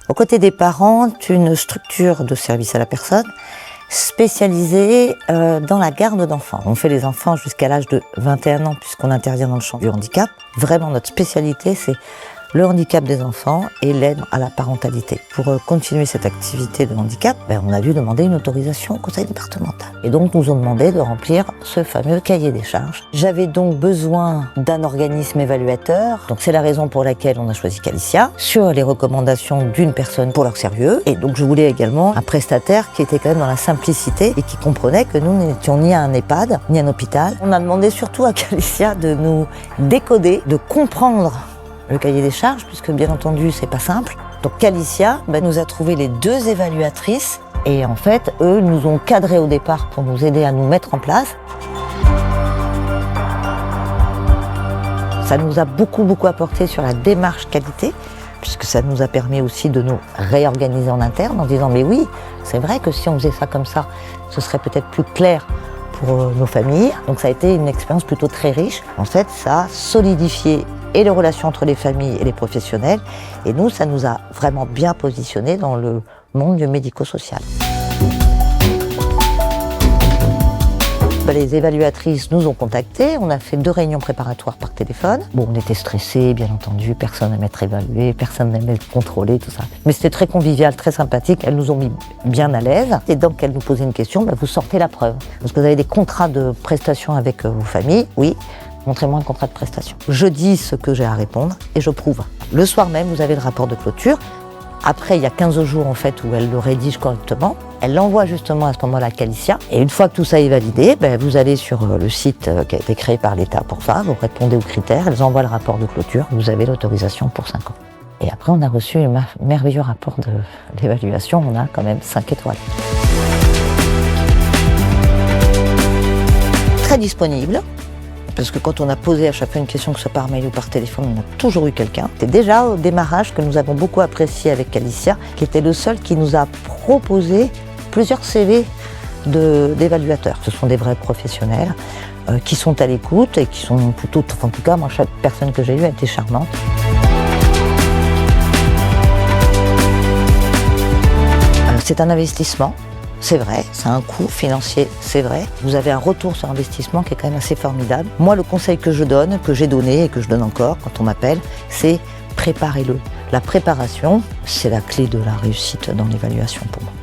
Aux côtés des parents, une structure de service à la personne spécialisée dans la garde d'enfants. On fait les enfants jusqu'à l'âge de 21 ans puisqu'on intervient dans le champ du handicap. Vraiment, notre spécialité, c'est le handicap des enfants et l'aide à la parentalité. Pour continuer cette activité de handicap, on a dû demander une autorisation au conseil départemental. Et donc, nous ont demandé de remplir ce fameux cahier des charges. J'avais donc besoin d'un organisme évaluateur. Donc, c'est la raison pour laquelle on a choisi Qualicia, sur les recommandations d'une personne pour leur sérieux. Et donc, je voulais également un prestataire qui était quand même dans la simplicité et qui comprenait que nous n'étions ni un EHPAD, ni un hôpital. On a demandé surtout à Qualicia de nous décoder, de comprendre le cahier des charges, puisque bien entendu, c'est pas simple. Donc Qualicia nous a trouvé les 2 évaluatrices et en fait, eux nous ont cadrés au départ pour nous aider à nous mettre en place. Ça nous a beaucoup apporté sur la démarche qualité, puisque ça nous a permis aussi de nous réorganiser en interne en disant mais oui, c'est vrai que si on faisait ça comme ça, ce serait peut-être plus clair pour nos familles. Donc ça a été une expérience plutôt très riche. En fait, ça a solidifié et les relations entre les familles et les professionnels. Et nous, ça nous a vraiment bien positionnés dans le monde du médico-social. Les évaluatrices nous ont contactés, on a fait 2 réunions préparatoires par téléphone. Bon, on était stressés, bien entendu, personne n'aimait être évalué, personne n'aimait être contrôlé, tout ça. Mais c'était très convivial, très sympathique, elles nous ont mis bien à l'aise. Et donc, elles nous posaient une question, vous sortez la preuve. Est-ce que vous avez des contrats de prestation avec vos familles? Oui. Montrez-moi un contrat de prestation. Je dis ce que j'ai à répondre et je prouve. Le soir même, vous avez le rapport de clôture. Après, il y a 15 jours en fait où elle le rédige correctement. Elle l'envoie justement à ce moment-là à Qualicia. Et une fois que tout ça est validé, vous allez sur le site qui a été créé par l'État pour ça, vous répondez aux critères, elles envoient le rapport de clôture, vous avez l'autorisation pour 5 ans. Et après, on a reçu un merveilleux rapport de l'évaluation, on a quand même 5 étoiles. Très disponible. Parce que quand on a posé à chaque fois une question, que ce soit par mail ou par téléphone, on a toujours eu quelqu'un. C'était déjà au démarrage que nous avons beaucoup apprécié avec Qualicia, qui était le seul qui nous a proposé plusieurs CV d'évaluateurs. Ce sont des vrais professionnels qui sont à l'écoute et qui sont plutôt, en tout cas, moi, chaque personne que j'ai eue a été charmante. C'est un investissement. C'est vrai, c'est un coût financier, c'est vrai. Vous avez un retour sur investissement qui est quand même assez formidable. Moi, le conseil que je donne, que j'ai donné et que je donne encore quand on m'appelle, c'est préparez-le. La préparation, c'est la clé de la réussite dans l'évaluation pour moi.